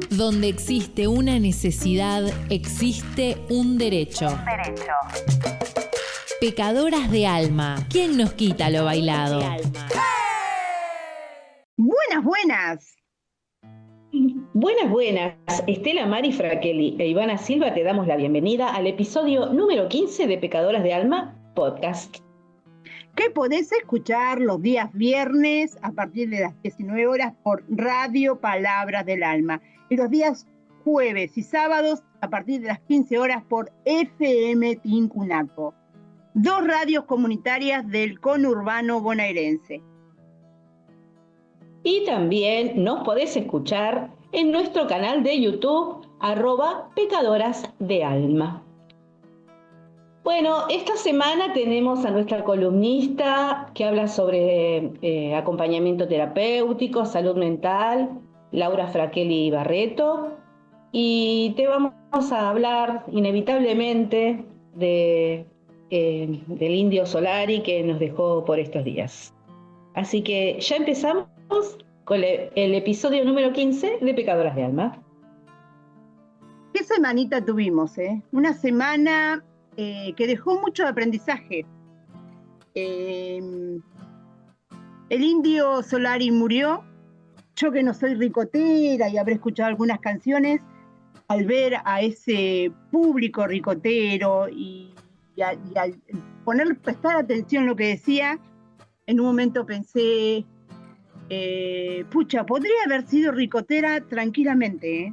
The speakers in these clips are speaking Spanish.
Donde existe una necesidad, existe un derecho. Pecadoras de alma. ¿Quién nos quita lo bailado? Buenas, buenas. Buenas, buenas. Estela Mari Fraquelli e Ivana Silva te damos la bienvenida al episodio número 15 de Pecadoras de Alma Podcast. Que podés escuchar los días viernes a partir de las 19 horas por Radio Palabras del Alma. Y los días jueves y sábados a partir de las 15 horas por FM Tincunaco. 2 radios comunitarias del conurbano bonaerense. Y también nos podés escuchar en nuestro canal de YouTube, @Pecadoras de Alma. Bueno, esta semana tenemos a nuestra columnista que habla sobre acompañamiento terapéutico, salud mental, Laura Fraquelli Barreto, y te vamos a hablar inevitablemente del Indio Solari que nos dejó por estos días. Así que ya empezamos con el episodio número 15 de Pecadoras de Alma. ¿Qué semanita tuvimos? Una semana que dejó mucho aprendizaje. El Indio Solari murió. Yo que no soy ricotera y habré escuchado algunas canciones, al ver a ese público ricotero y al prestar atención a lo que decía, en un momento pensé, podría haber sido ricotera tranquilamente.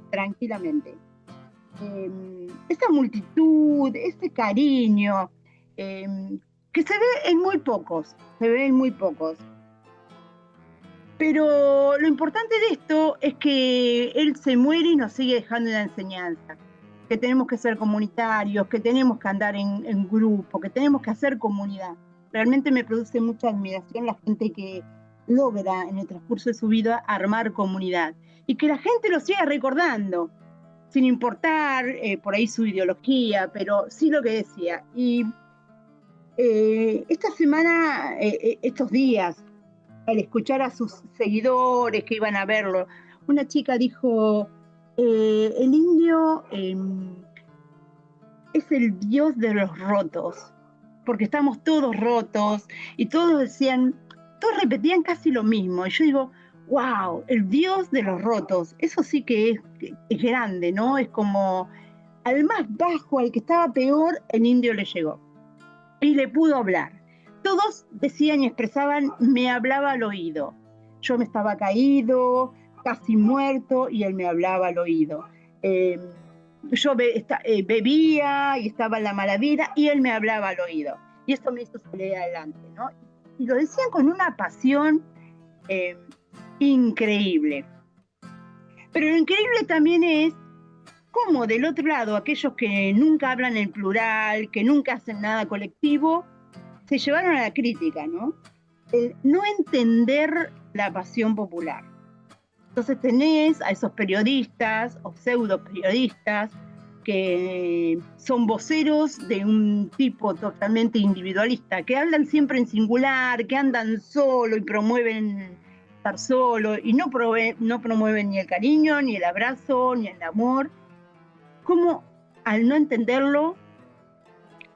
Esa multitud, ese cariño, que se ve en muy pocos. Pero lo importante de esto es que él se muere y nos sigue dejando una enseñanza, que tenemos que ser comunitarios, que tenemos que andar en grupo, que tenemos que hacer comunidad. Realmente me produce mucha admiración la gente que logra en el transcurso de su vida armar comunidad y que la gente lo siga recordando, sin importar por ahí su ideología, pero sí lo que decía. Y esta semana, estos días, al escuchar a sus seguidores que iban a verlo, una chica dijo, el indio es el Dios de los rotos, porque estamos todos rotos, y todos repetían casi lo mismo, y yo digo, wow, el Dios de los rotos, eso sí que es grande, ¿no? Es como al más bajo, al que estaba peor, el indio le llegó, y le pudo hablar. Todos decían y expresaban, me hablaba al oído. Yo me estaba caído, casi muerto, y él me hablaba al oído. Yo bebía y estaba en la mala vida, y él me hablaba al oído. Y esto me hizo salir adelante, ¿no? Y lo decían con una pasión increíble. Pero lo increíble también es cómo del otro lado, aquellos que nunca hablan en plural, que nunca hacen nada colectivo, se llevaron a la crítica, ¿no? El no entender la pasión popular. Entonces tenés a esos periodistas o pseudo periodistas que son voceros de un tipo totalmente individualista, que hablan siempre en singular, que andan solo y promueven estar solo y no promueven ni el cariño, ni el abrazo, ni el amor. Como al no entenderlo,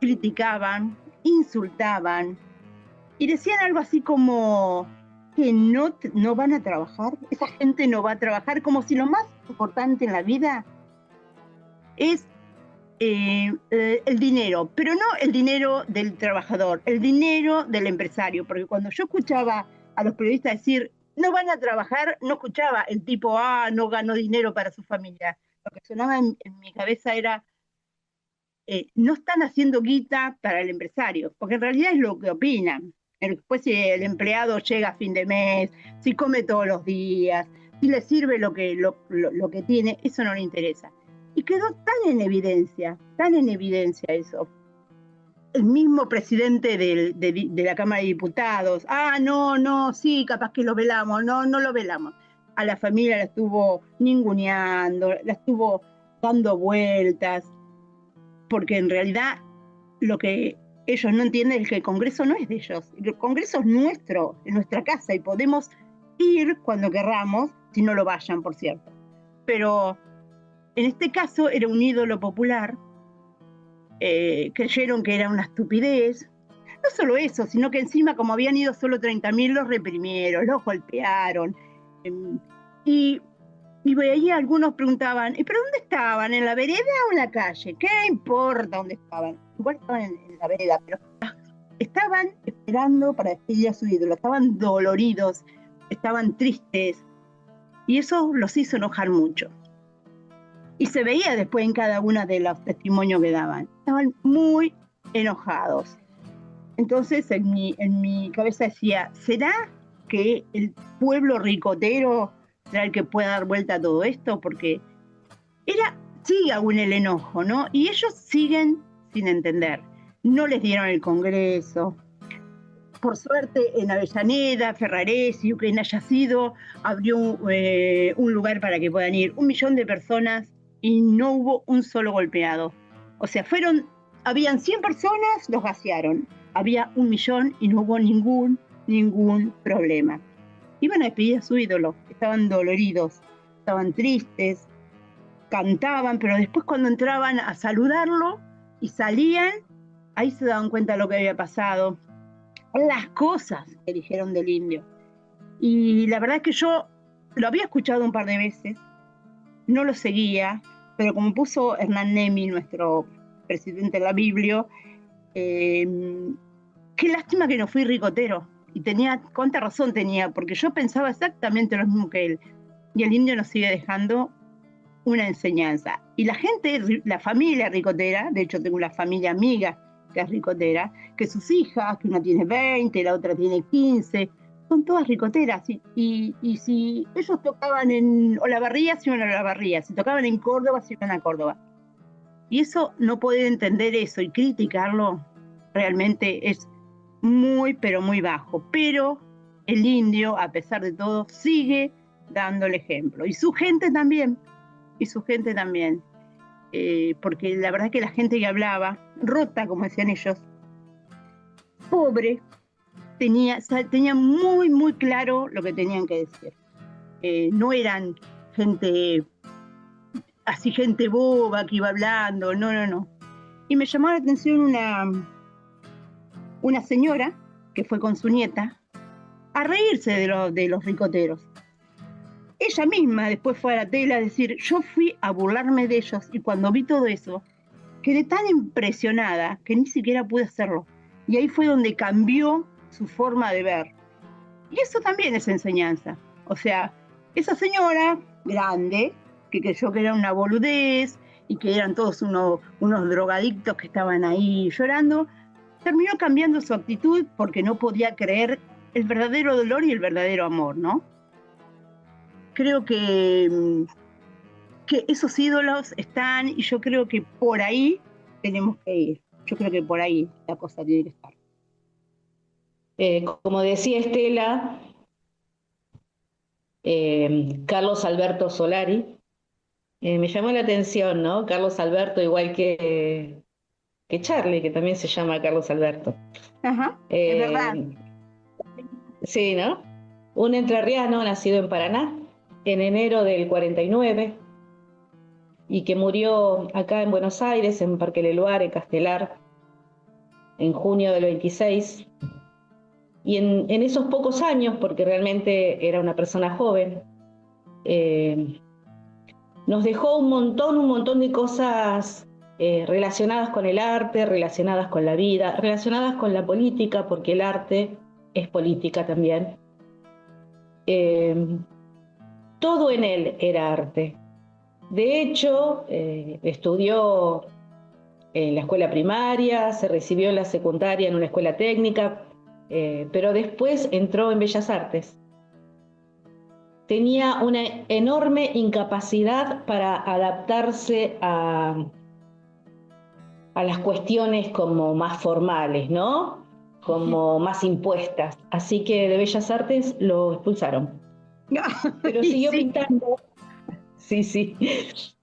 criticaban, insultaban y decían algo así como que no van a trabajar, esa gente no va a trabajar, como si lo más importante en la vida es el dinero, pero no el dinero del trabajador, el dinero del empresario, porque cuando yo escuchaba a los periodistas decir no van a trabajar, no escuchaba el tipo, no ganó dinero para su familia. Lo que sonaba en mi cabeza era no están haciendo guita para el empresario, porque en realidad es lo que opinan. Después si el empleado llega a fin de mes, si come todos los días, si le sirve lo que tiene, eso no le interesa. Y quedó tan en evidencia eso. El mismo presidente de la Cámara de Diputados, sí, capaz que lo velamos, no lo velamos. A la familia la estuvo ninguneando, la estuvo dando vueltas, porque en realidad lo que ellos no entienden es que el Congreso no es de ellos, el Congreso es nuestro, en nuestra casa, y podemos ir cuando querramos, si no lo vayan, por cierto. Pero en este caso era un ídolo popular, creyeron que era una estupidez. No solo eso, sino que encima, como habían ido solo 30.000, los reprimieron, los golpearon. Y ahí algunos preguntaban, ¿pero dónde estaban? ¿En la vereda o en la calle? ¿Qué importa dónde estaban? Igual estaban en la vereda, pero estaban esperando para despedir a su ídolo, estaban doloridos, estaban tristes, y eso los hizo enojar mucho. Y se veía después en cada uno de los testimonios que daban. Estaban muy enojados. Entonces en mi cabeza decía, ¿será que el pueblo ricotero será el que pueda dar vuelta a todo esto? Porque sigue aún el enojo, ¿no? Y ellos siguen sin entender. No les dieron el Congreso. Por suerte, en Avellaneda, Ferraresi, quien haya sido, abrió un lugar para que puedan ir 1 millón de personas y no hubo un solo golpeado. O sea, habían 100 personas, los vaciaron. Había 1 millón y no hubo ningún problema. Iban a despedir a su ídolo, estaban doloridos, estaban tristes, cantaban, pero después cuando entraban a saludarlo y salían, ahí se daban cuenta de lo que había pasado, las cosas que dijeron del indio. Y la verdad es que yo lo había escuchado un par de veces, no lo seguía, pero como puso Hernán Nemi, nuestro presidente de la Biblia, qué lástima que no fui ricotero. Y cuánta razón tenía, porque yo pensaba exactamente lo mismo que él. Y el indio nos sigue dejando una enseñanza. Y la gente, la familia ricotera, de hecho tengo una familia amiga que es ricotera, que sus hijas, que una tiene 20, la otra tiene 15, son todas ricoteras. Y si ellos tocaban en Olavarría, se iban a Olavarría. Si tocaban en Córdoba, se iban a Córdoba. Y eso, no poder entender eso y criticarlo, realmente es muy, pero muy bajo. Pero el indio, a pesar de todo, sigue dando el ejemplo. Y su gente también. Porque la verdad es que la gente que hablaba, rota, como decían ellos, pobre, tenía muy, muy claro lo que tenían que decir. No eran gente boba que iba hablando, no. Y me llamó la atención una señora que fue con su nieta a reírse de los ricoteros. Ella misma después fue a la tele a decir, yo fui a burlarme de ellos y cuando vi todo eso, quedé tan impresionada que ni siquiera pude hacerlo. Y ahí fue donde cambió su forma de ver. Y eso también es enseñanza. O sea, esa señora grande, que creyó que era una boludez y que eran todos unos drogadictos que estaban ahí llorando, terminó cambiando su actitud porque no podía creer el verdadero dolor y el verdadero amor, ¿no? Creo que esos ídolos están y yo creo que por ahí tenemos que ir. Yo creo que por ahí la cosa tiene que estar. Como decía Estela, Carlos Alberto Solari, me llamó la atención, ¿no? Carlos Alberto, igual que Charlie, que también se llama Carlos Alberto. Ajá, es verdad. Sí, ¿no? Un entrerriano nacido en Paraná en enero del 49 y que murió acá en Buenos Aires, en Parque Leluar, en Castelar, en junio del 26. Y en esos pocos años, porque realmente era una persona joven, nos dejó un montón de cosas relacionadas con el arte, relacionadas con la vida, relacionadas con la política, porque el arte es política también. Todo en él era arte. De hecho, estudió en la escuela primaria, se recibió en la secundaria en una escuela técnica, pero después entró en Bellas Artes. Tenía una enorme incapacidad para adaptarse a las cuestiones como más formales, ¿no? Como más impuestas. Así que de Bellas Artes lo expulsaron. Pero siguió pintando. Sí.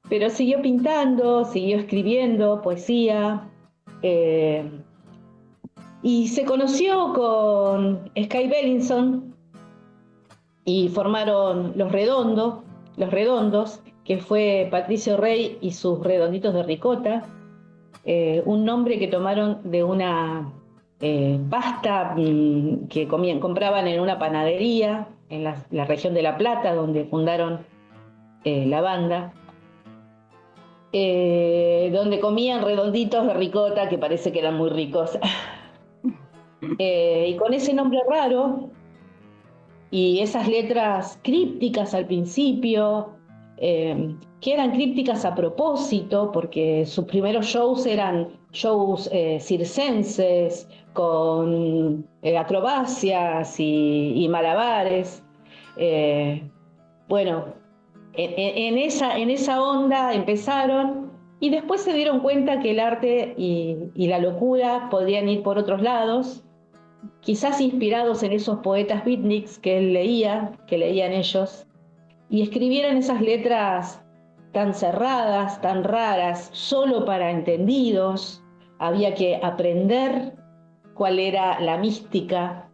Pero siguió pintando, siguió escribiendo poesía. Y se conoció con Sky Bellinson, y formaron Los Redondos, que fue Patricio Rey y sus Redonditos de Ricota, un nombre que tomaron de una pasta que compraban en una panadería en la región de La Plata, donde fundaron la banda, donde comían redonditos de ricota que parece que eran muy ricos. Y con ese nombre raro y esas letras crípticas al principio, que eran crípticas a propósito, porque sus primeros shows eran shows circenses, con acrobacias y malabares. Bueno, en esa onda empezaron y después se dieron cuenta que el arte y la locura podían ir por otros lados, quizás inspirados en esos poetas beatniks que él leía, que leían ellos, y escribieran esas letras tan cerradas, tan raras, solo para entendidos. Había que aprender cuál era la mística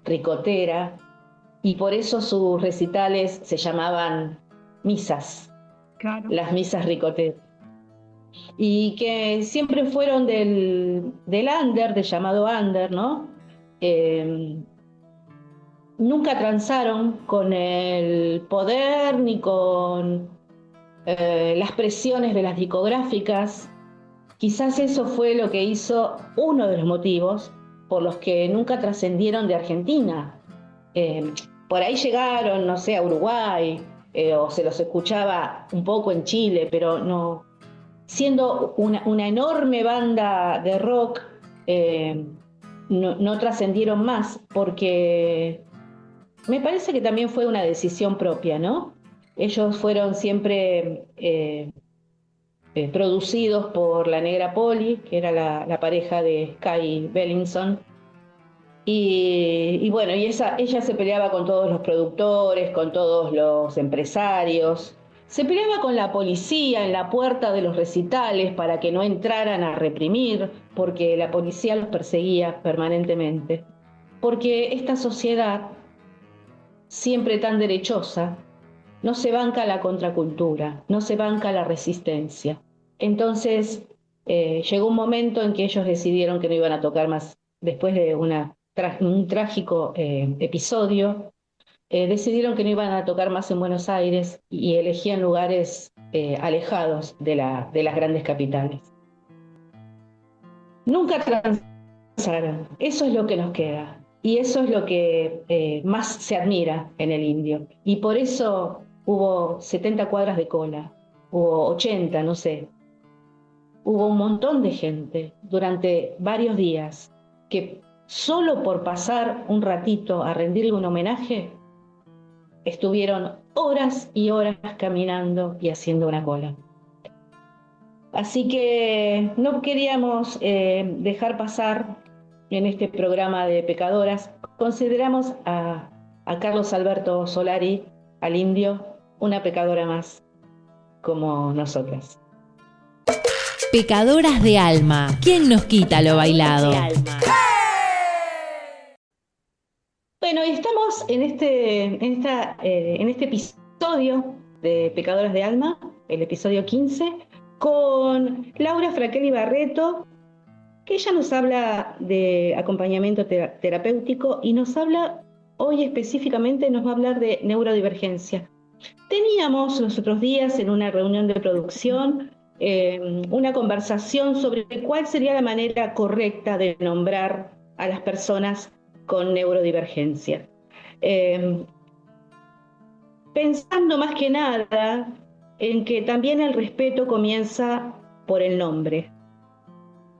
ricotera, y por eso sus recitales se llamaban misas, Claro. las misas ricoteras, y que siempre fueron del under, del llamado under, ¿no? Nunca transaron con el poder ni con las presiones de las discográficas. Quizás eso fue lo que hizo, uno de los motivos por los que nunca trascendieron de Argentina. Por ahí llegaron, no sé, a Uruguay, o se los escuchaba un poco en Chile, pero no, siendo una enorme banda de rock, no trascendieron más, porque me parece que también fue una decisión propia, ¿no? Ellos fueron siempre producidos por la Negra Poli, que era la pareja de Sky Bellinson. Y bueno, ella se peleaba con todos los productores, con todos los empresarios. Se peleaba con la policía en la puerta de los recitales para que no entraran a reprimir, porque la policía los perseguía permanentemente. Porque esta sociedad, siempre tan derechosa, no se banca la contracultura, no se banca la resistencia. Entonces llegó un momento en que ellos decidieron que no iban a tocar más, después de un trágico episodio, decidieron que no iban a tocar más en Buenos Aires y elegían lugares alejados de las grandes capitales. Nunca transaron, eso es lo que nos queda. Y eso es lo que más se admira en el indio. Y por eso hubo 70 cuadras de cola, hubo 80, no sé. Hubo un montón de gente durante varios días que solo por pasar un ratito a rendirle un homenaje, estuvieron horas y horas caminando y haciendo una cola. Así que no queríamos dejar pasar en este programa de Pecadoras. Consideramos a Carlos Alberto Solari, al indio, una pecadora más, como nosotras. Pecadoras de alma. ¿Quién nos quita lo bailado? Bueno, y estamos en este episodio de Pecadoras de Alma, el episodio 15, con Laura Fraquelli Barreto, que ella nos habla de acompañamiento terapéutico y nos habla, hoy específicamente nos va a hablar de neurodivergencia. Teníamos los otros días en una reunión de producción una conversación sobre cuál sería la manera correcta de nombrar a las personas con neurodivergencia. Pensando más que nada en que también el respeto comienza por el nombre,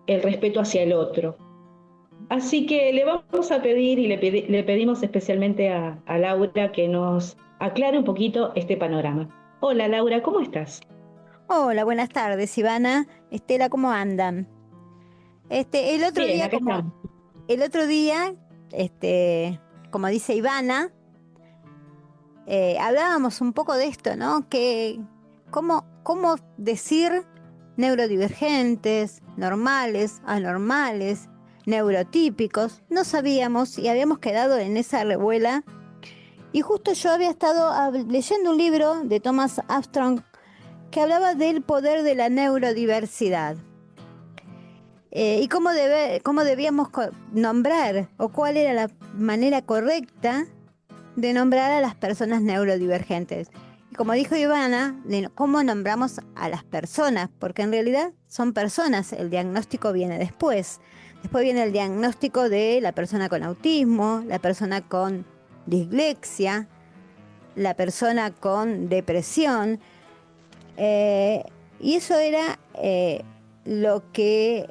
el respeto hacia el otro. Así que le vamos a pedir y le pedimos especialmente a Laura que nos aclare un poquito este panorama. Hola Laura, ¿cómo estás? Hola, buenas tardes, Ivana. Estela, ¿cómo andan? El otro Bien, día, acá estamos. como dice Ivana, hablábamos un poco de esto, ¿no? ¿Cómo decir neurodivergentes, normales, anormales, neurotípicos? No sabíamos y habíamos quedado en esa revuela Y justo yo había estado leyendo un libro de Thomas Armstrong que hablaba del poder de la neurodiversidad. Y cómo debíamos nombrar, o cuál era la manera correcta de nombrar a las personas neurodivergentes. Y como dijo Ivana, cómo nombramos a las personas, porque en realidad son personas, el diagnóstico viene después. Después viene el diagnóstico de la persona con autismo, la persona con dislexia, la persona con depresión. Y eso era lo que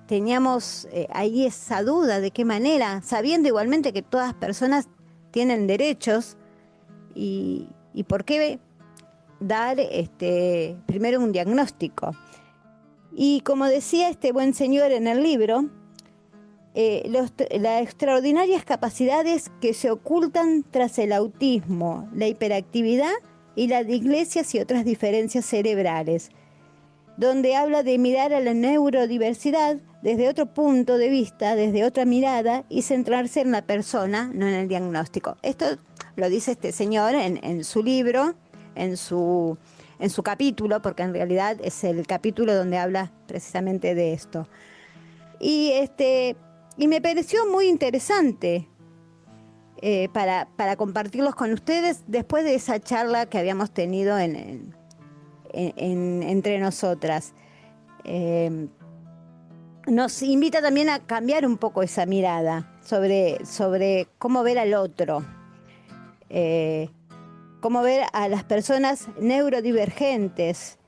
teníamos ahí, esa duda de qué manera, sabiendo igualmente que todas personas tienen derechos y por qué dar primero un diagnóstico. Y como decía este buen señor en el libro, las extraordinarias capacidades que se ocultan tras el autismo, la hiperactividad y las dislexia y otras diferencias cerebrales, donde habla de mirar a la neurodiversidad desde otro punto de vista, desde otra mirada y centrarse en la persona, no en el diagnóstico. Esto lo dice este señor en su libro, en su capítulo, porque en realidad es el capítulo donde habla precisamente de esto. Y me pareció muy interesante para compartirlos con ustedes después de esa charla que habíamos tenido entre nosotras. Nos invita también a cambiar un poco esa mirada sobre cómo ver al otro, cómo ver a las personas neurodivergentes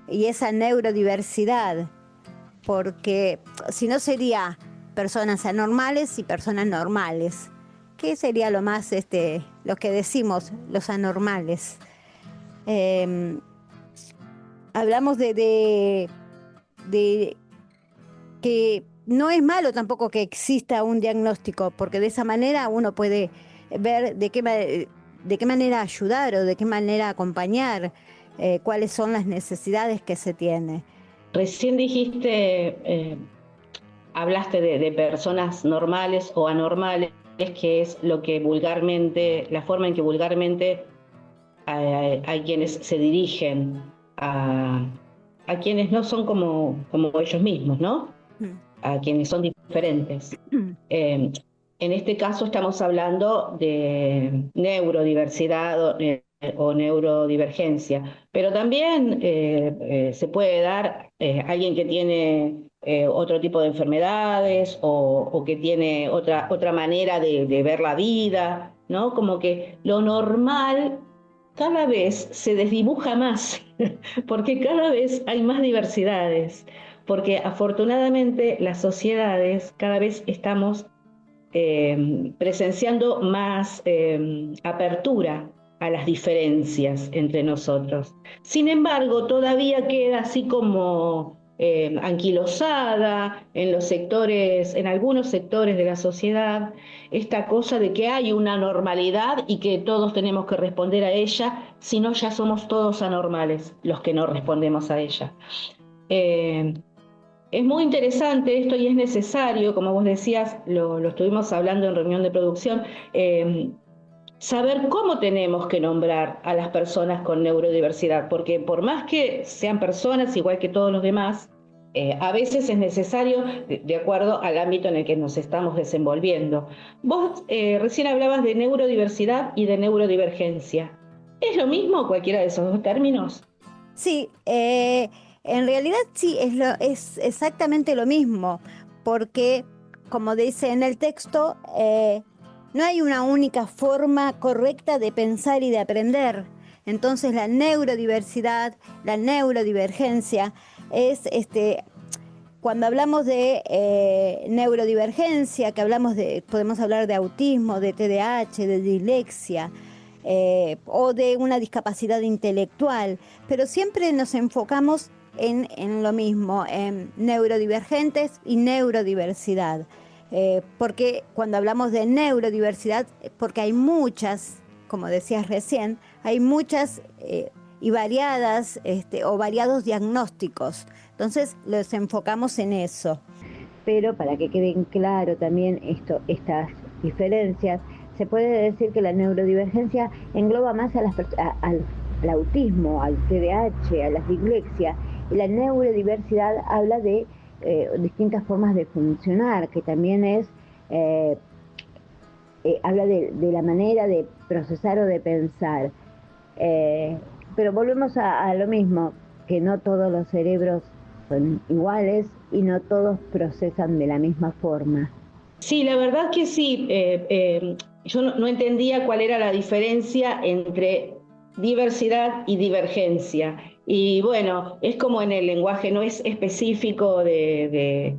y esa neurodiversidad, porque si no sería personas anormales y personas normales. ¿Qué sería lo más, lo que decimos, los anormales? Hablamos de que no es malo tampoco que exista un diagnóstico, porque de esa manera uno puede ver de qué manera ayudar o de qué manera acompañar, cuáles son las necesidades que se tiene. Recién dijiste, hablaste de personas normales o anormales, que es lo que vulgarmente, la forma en que vulgarmente hay quienes se dirigen a quienes no son como ellos mismos, ¿no? A quienes son diferentes. En este caso estamos hablando de neurodiversidad o neurodivergencia, pero también se puede dar alguien que tiene otro tipo de enfermedades o que tiene otra manera de ver la vida, ¿no? Como que lo normal cada vez se desdibuja más, porque cada vez hay más diversidades, porque afortunadamente las sociedades cada vez estamos presenciando más apertura a las diferencias entre nosotros. Sin embargo, todavía queda así como anquilosada en algunos sectores de la sociedad, esta cosa de que hay una normalidad y que todos tenemos que responder a ella, si no ya somos todos anormales los que no respondemos a ella. Es muy interesante esto y es necesario, como vos decías, lo estuvimos hablando en reunión de producción, saber cómo tenemos que nombrar a las personas con neurodiversidad, porque por más que sean personas igual que todos los demás, a veces es necesario de acuerdo al ámbito en el que nos estamos desenvolviendo. Vos recién hablabas de neurodiversidad y de neurodivergencia. ¿Es lo mismo cualquiera de esos dos términos? Sí, en realidad sí, es exactamente lo mismo, porque como dice en el texto, no hay una única forma correcta de pensar y de aprender. Entonces la neurodiversidad, la neurodivergencia es cuando hablamos de neurodivergencia, podemos hablar de autismo, de TDAH, de dislexia, o de una discapacidad intelectual, pero siempre nos enfocamos en lo mismo, en neurodivergentes y neurodiversidad. Porque cuando hablamos de neurodiversidad, porque hay muchas, como decías recién, hay muchas y variadas o variados diagnósticos. Entonces los enfocamos en eso. Pero para que queden claro también estas diferencias, se puede decir que la neurodivergencia engloba más a al autismo, al TDAH, a la dislexia, y la neurodiversidad habla de distintas formas de funcionar, que también es, habla de la manera de procesar o de pensar. Pero volvemos a lo mismo, que no todos los cerebros son iguales y no todos procesan de la misma forma. Sí, la verdad que sí. Yo no entendía cuál era la diferencia entre diversidad y divergencia. Y bueno, es como en el lenguaje, no es específico de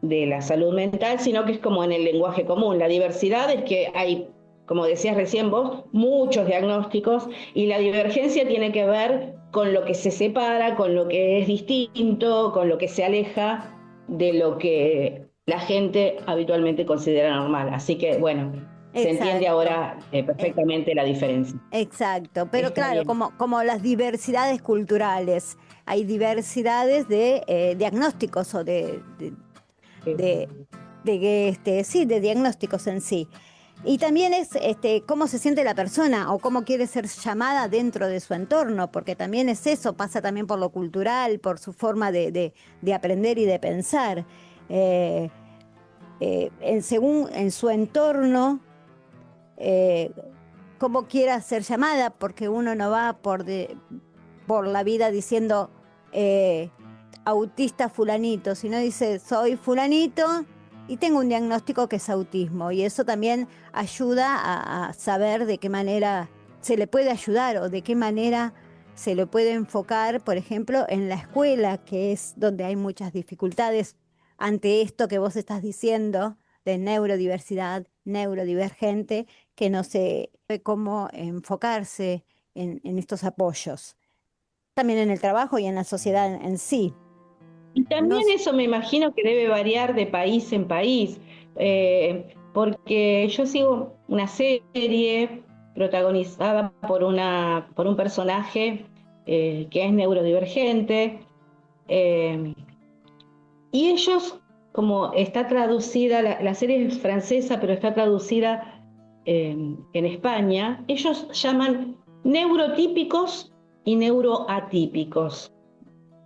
la salud mental, sino que es como en el lenguaje común. La diversidad es que hay, como decías recién vos, muchos diagnósticos, y la divergencia tiene que ver con lo que se separa, con lo que es distinto, con lo que se aleja de lo que la gente habitualmente considera normal. Así que, bueno, se entiende ahora perfectamente la diferencia. Exacto, pero Está claro, bien. como las diversidades culturales, hay diversidades de diagnósticos o sí, de diagnósticos en sí. Y también es cómo se siente la persona o cómo quiere ser llamada dentro de su entorno, porque también es eso, pasa también por lo cultural, por su forma de aprender y de pensar. Según en su entorno, cómo quiera ser llamada, porque uno no va por la vida diciendo autista fulanito, sino dice soy fulanito y tengo un diagnóstico que es autismo, y eso también ayuda a saber de qué manera se le puede ayudar o de qué manera se le puede enfocar, por ejemplo, en la escuela, que es donde hay muchas dificultades ante esto que vos estás diciendo de neurodiversidad, neurodivergente, que no sé cómo enfocarse en estos apoyos. También en el trabajo y en la sociedad en sí. Y también Nos, eso me imagino que debe variar de país en país, porque yo sigo una serie protagonizada por un personaje que es neurodivergente, y ellos, como está traducida, la serie es francesa, pero está traducida en España, ellos llaman neurotípicos y neuroatípicos.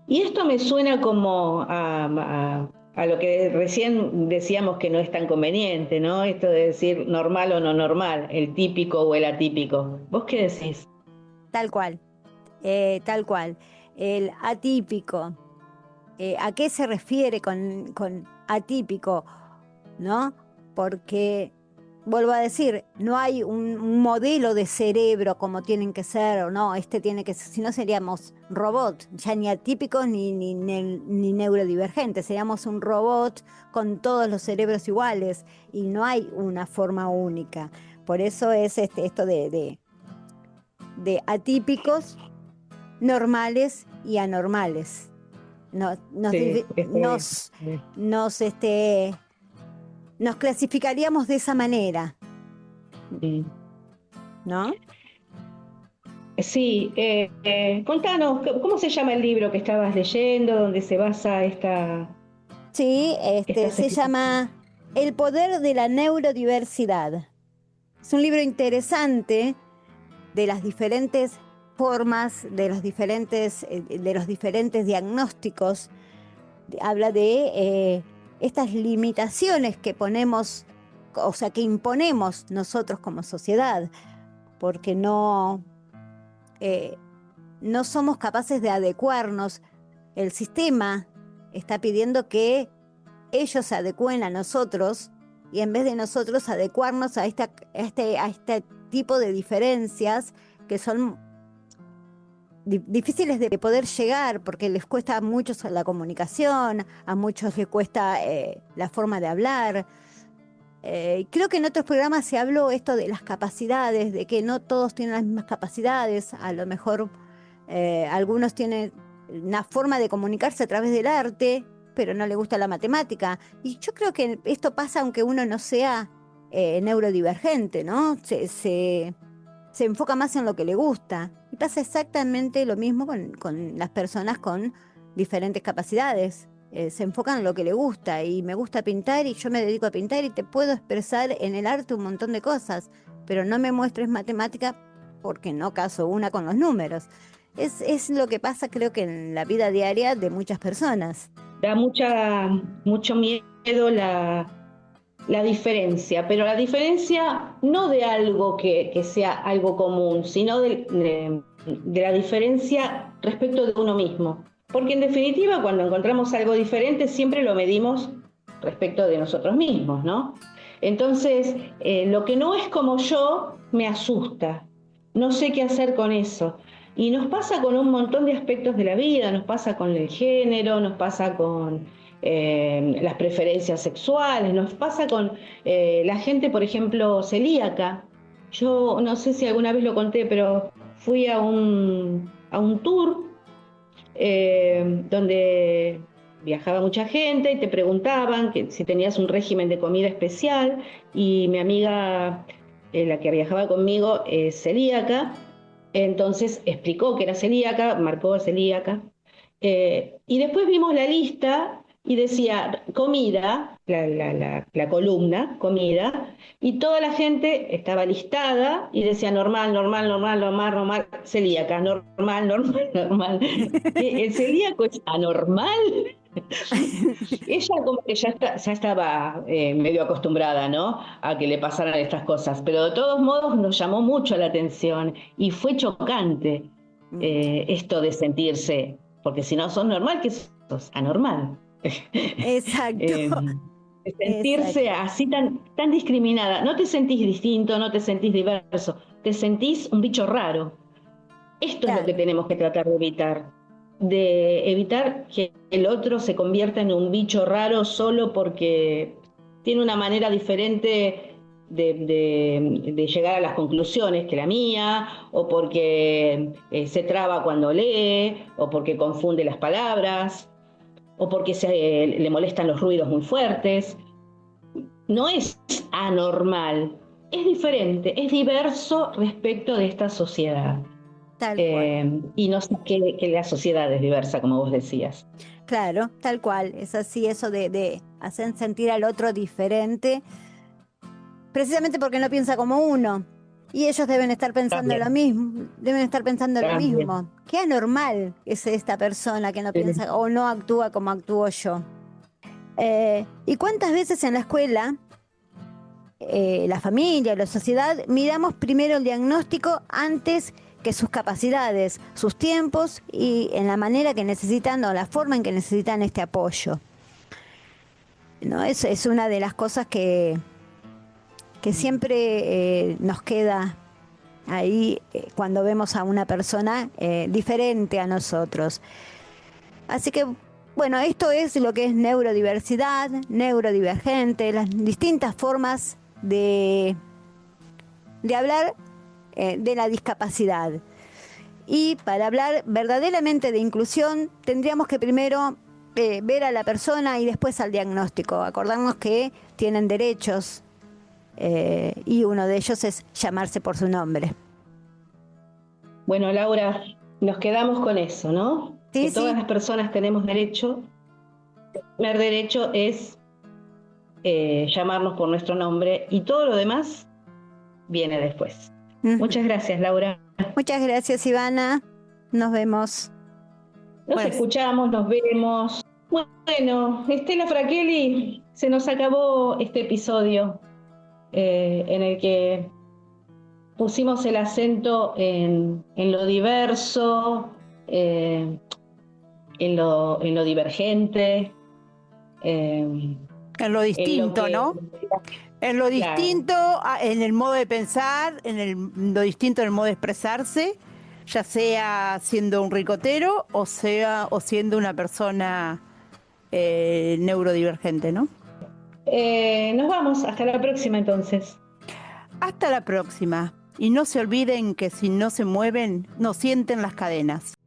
Y esto me suena como a lo que recién decíamos que no es tan conveniente, ¿no? Esto de decir normal o no normal, el típico o el atípico. ¿Vos qué decís? tal cual, tal cual. El atípico. ¿A qué se refiere con atípico? ¿No? Porque, vuelvo a decir, no hay un modelo de cerebro como tienen que ser, o no, tiene que ser, si no seríamos robot, ya ni atípicos ni neurodivergentes, seríamos un robot con todos los cerebros iguales, y no hay una forma única. Por eso es esto de atípicos, normales y anormales. Sí, Nos clasificaríamos de esa manera, sí. ¿no? Sí, contanos, ¿cómo se llama el libro que estabas leyendo, donde se basa esta Sí, se serie? llama El poder de la neurodiversidad. Es un libro interesante de las diferentes formas, de los diferentes diagnósticos. Habla de estas limitaciones que ponemos, o sea, que imponemos nosotros como sociedad, porque no somos capaces de adecuarnos. El sistema está pidiendo que ellos se adecúen a nosotros, y en vez de nosotros adecuarnos a este tipo de diferencias que son difíciles de poder llegar, porque les cuesta a muchos la comunicación, a muchos les cuesta la forma de hablar. Creo que en otros programas se habló esto de las capacidades, de que no todos tienen las mismas capacidades. A lo mejor algunos tienen una forma de comunicarse a través del arte, pero no le gusta la matemática. Y yo creo que esto pasa aunque uno no sea neurodivergente, ¿no? Se enfoca más en lo que le gusta. Y pasa exactamente lo mismo con las personas con diferentes capacidades. Se enfocan en lo que le gusta, y me gusta pintar y yo me dedico a pintar y te puedo expresar en el arte un montón de cosas, pero no me muestres matemática porque no caso una con los números. Es lo que pasa, creo que en la vida diaria de muchas personas. Da mucho miedo la diferencia, pero la diferencia no de algo que sea algo común, sino de la diferencia respecto de uno mismo. Porque en definitiva, cuando encontramos algo diferente, siempre lo medimos respecto de nosotros mismos, ¿no? Entonces, lo que no es como yo me asusta. No sé qué hacer con eso. Y nos pasa con un montón de aspectos de la vida, nos pasa con el género, nos pasa con las preferencias sexuales, nos pasa con la gente, por ejemplo, celíaca. Yo no sé si alguna vez lo conté, pero fui a un tour donde viajaba mucha gente y te preguntaban que si tenías un régimen de comida especial, y mi amiga, la que viajaba conmigo, es celíaca, entonces explicó que era celíaca, marcó celíaca, y después vimos la lista y decía comida, la columna, comida, y toda la gente estaba listada y decía normal, normal, normal, normal, normal, celíaca, normal, normal, normal. ¿El celíaco es anormal? Ella como que ya estaba medio acostumbrada, ¿no?, a que le pasaran estas cosas, pero de todos modos nos llamó mucho la atención y fue chocante esto de sentirse, porque si no sos normal, que sos anormal. Exacto. De sentirse Exacto. así tan discriminada. No te sentís distinto, no te sentís diverso, te sentís un bicho raro. Esto es lo que tenemos que tratar de evitar que el otro se convierta en un bicho raro solo porque tiene una manera diferente de llegar a las conclusiones que la mía, o porque se traba cuando lee, o porque confunde las palabras, o porque le molestan los ruidos muy fuertes. No es anormal, es diferente, es diverso respecto de esta sociedad. Tal cual. Y no sé que la sociedad es diversa, como vos decías. Claro, tal cual. Es así, eso de hacer sentir al otro diferente, precisamente porque no piensa como uno. Y ellos deben estar pensando También. lo mismo, deben estar pensando lo También. mismo. Qué anormal es esta persona que no piensa o no actúa como actúo yo. ¿Y cuántas veces en la escuela, la familia, la sociedad, miramos primero el diagnóstico antes que sus capacidades, sus tiempos y en la manera que necesitan o la forma en que necesitan este apoyo? ¿No? Es una de las cosas que siempre nos queda ahí cuando vemos a una persona diferente a nosotros. Así que, bueno, esto es lo que es neurodiversidad, neurodivergente, las distintas formas de hablar de la discapacidad. Y para hablar verdaderamente de inclusión, tendríamos que primero ver a la persona y después al diagnóstico. Acordarnos que tienen derechos, y uno de ellos es llamarse por su nombre. Bueno, Laura, nos quedamos con eso, ¿no? Sí, que todas sí. las personas tenemos derecho. El primer derecho es llamarnos por nuestro nombre, y todo lo demás viene después. Muchas gracias, Laura. Muchas gracias, Ivana. Nos vemos. Nos escuchamos, nos vemos. Bueno, Estela Fraquelli, se nos acabó este episodio en el que pusimos el acento en lo diverso, en lo divergente. En lo distinto, ¿no? En lo distinto, en el modo de pensar, lo distinto en el modo de expresarse, ya sea siendo un ricotero o siendo una persona neurodivergente, ¿no? Nos vamos, hasta la próxima entonces. Hasta la próxima. Y no se olviden que si no se mueven, no sienten las cadenas.